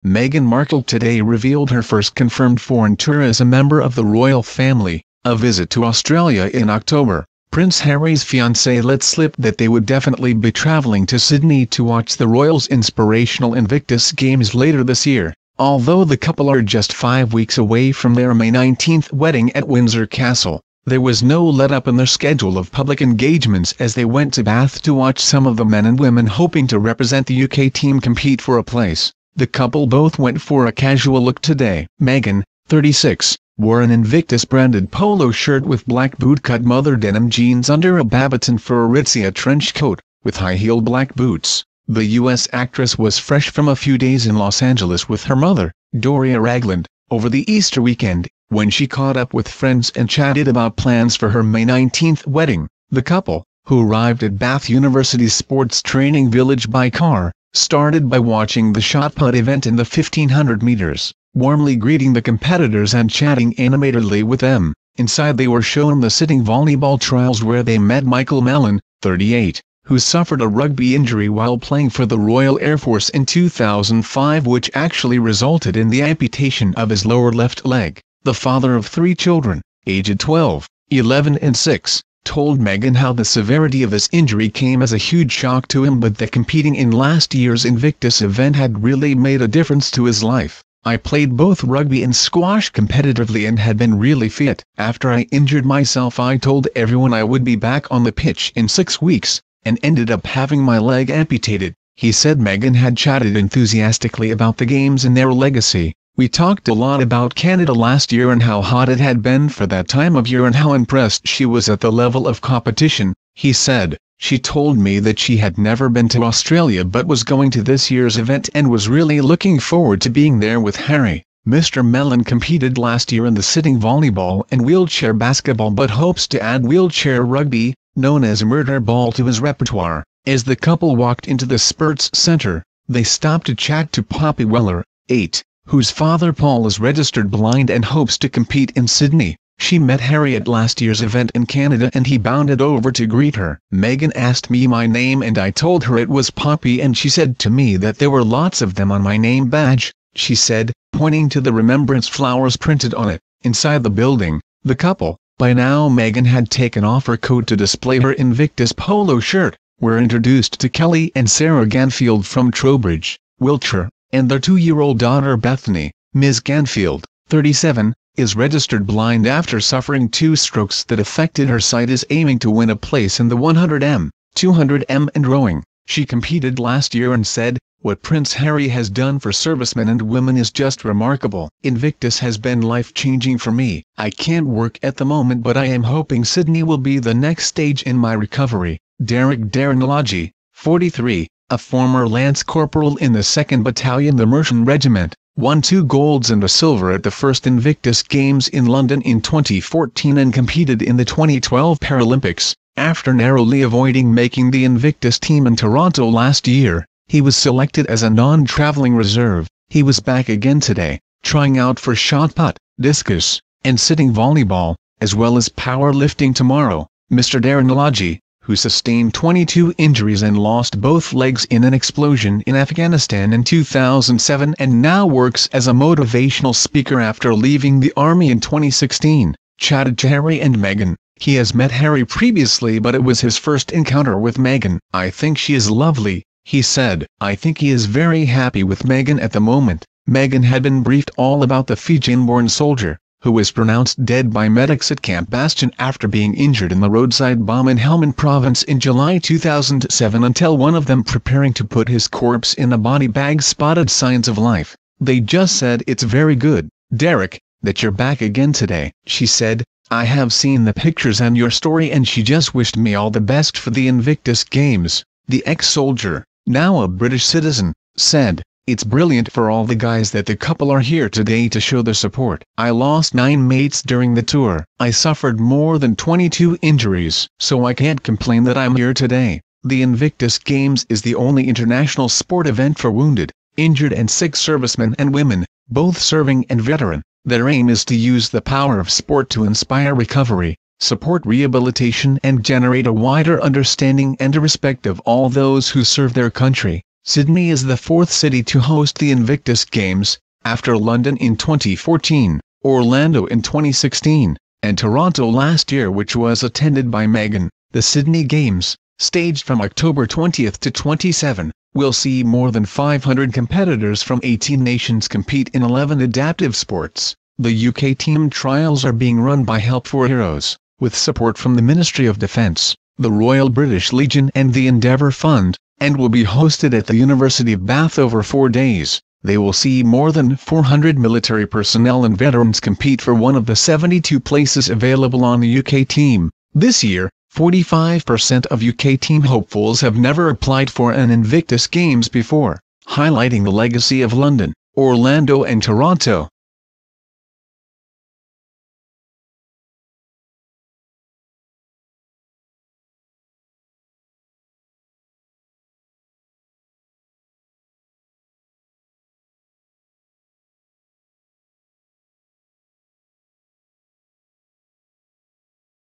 Meghan Markle today revealed her first confirmed foreign tour as a member of the royal family, a visit to Australia in October. Prince Harry's fiancée let slip that they would definitely be travelling to Sydney to watch the royals' inspirational Invictus Games later this year, although the couple are just 5 weeks away from their May 19th wedding at Windsor Castle. There was no let-up in their schedule of public engagements as they went to Bath to watch some of the men and women hoping to represent the UK team compete for a place. The couple both went for a casual look today. Meghan, 36, wore an Invictus-branded polo shirt with black bootcut mother denim jeans under a Babaton fur Aritzia trench coat, with high-heeled black boots. The U.S. actress was fresh from a few days in Los Angeles with her mother, Doria Ragland, over the Easter weekend, when she caught up with friends and chatted about plans for her May 19th wedding. The couple, who arrived at Bath University's sports training village by car, started by watching the shot put event in the 1500 meters, warmly greeting the competitors and chatting animatedly with them. Inside they were shown the sitting volleyball trials where they met Michael Mellon, 38, who suffered a rugby injury while playing for the Royal Air Force in 2005 which actually resulted in the amputation of his lower left leg. The father of 3 children, aged 12, 11 and 6, told Meghan how the severity of his injury came as a huge shock to him but that competing in last year's Invictus event had really made a difference to his life. I played both rugby and squash competitively and had been really fit. After I injured myself I told everyone I would be back on the pitch in 6 weeks, and ended up having my leg amputated, he said. Meghan had chatted enthusiastically about the games and their legacy. We talked a lot about Canada last year and how hot it had been for that time of year and how impressed she was at the level of competition, he said. She told me that she had never been to Australia but was going to this year's event and was really looking forward to being there with Harry. Mr. Mellon competed last year in the sitting volleyball and wheelchair basketball but hopes to add wheelchair rugby, known as murder ball, to his repertoire. As the couple walked into the Sports Centre, they stopped to chat to Poppy Weller, 8, whose father Paul is registered blind and hopes to compete in Sydney. She met Harry at last year's event in Canada and he bounded over to greet her. Meghan asked me my name and I told her it was Poppy and she said to me that there were lots of them on my name badge, she said, pointing to the remembrance flowers printed on it. Inside the building, the couple, by now Meghan had taken off her coat to display her Invictus polo shirt, were introduced to Kelly and Sarah Ganfield from Trowbridge, Wiltshire, and their 2-year-old daughter Bethany. Ms. Ganfield, 37, is registered blind after suffering 2 strokes that affected her sight, is aiming to win a place in the 100m, 200m and rowing. She competed last year and said, "What Prince Harry has done for servicemen and women is just remarkable. Invictus has been life-changing for me. I can't work at the moment but I am hoping Sydney will be the next stage in my recovery." Derek Darrenlodge, 43, a former Lance Corporal in the 2nd Battalion the Mercian Regiment, won 2 golds and a silver at the first Invictus Games in London in 2014 and competed in the 2012 Paralympics. After narrowly avoiding making the Invictus team in Toronto last year, he was selected as a non-traveling reserve. He was back again today, trying out for shot put, discus, and sitting volleyball, as well as powerlifting tomorrow. Mr. Darrenlodge, who sustained 22 injuries and lost both legs in an explosion in Afghanistan in 2007 and now works as a motivational speaker after leaving the army in 2016, chatted to Harry and Meghan. He has met Harry previously but it was his first encounter with Meghan. "I think she is lovely," he said. "I think he is very happy with Meghan at the moment." Meghan had been briefed all about the Fijian-born soldier, who was pronounced dead by medics at Camp Bastion after being injured in the roadside bomb in Helmand Province in July 2007 until one of them preparing to put his corpse in a body bag spotted signs of life. "They just said it's very good, Derek, that you're back again today," she said. "I have seen the pictures and your story and she just wished me all the best for the Invictus Games." The ex-soldier, now a British citizen, said, "It's brilliant for all the guys that the couple are here today to show their support. I lost 9 mates during the tour. I suffered more than 22 injuries, so I can't complain that I'm here today." The Invictus Games is the only international sport event for wounded, injured and sick servicemen and women, both serving and veteran. Their aim is to use the power of sport to inspire recovery, support rehabilitation and generate a wider understanding and respect of all those who serve their country. Sydney is the fourth city to host the Invictus Games, after London in 2014, Orlando in 2016, and Toronto last year, which was attended by Meghan. The Sydney Games, staged from October 20 to 27, will see more than 500 competitors from 18 nations compete in 11 adaptive sports. The UK team trials are being run by Help for Heroes, with support from the Ministry of Defence, the Royal British Legion and the Endeavour Fund, and will be hosted at the University of Bath over 4 days. They will see more than 400 military personnel and veterans compete for one of the 72 places available on the UK team. This year, 45% of UK team hopefuls have never applied for an Invictus Games before, highlighting the legacy of London, Orlando and Toronto.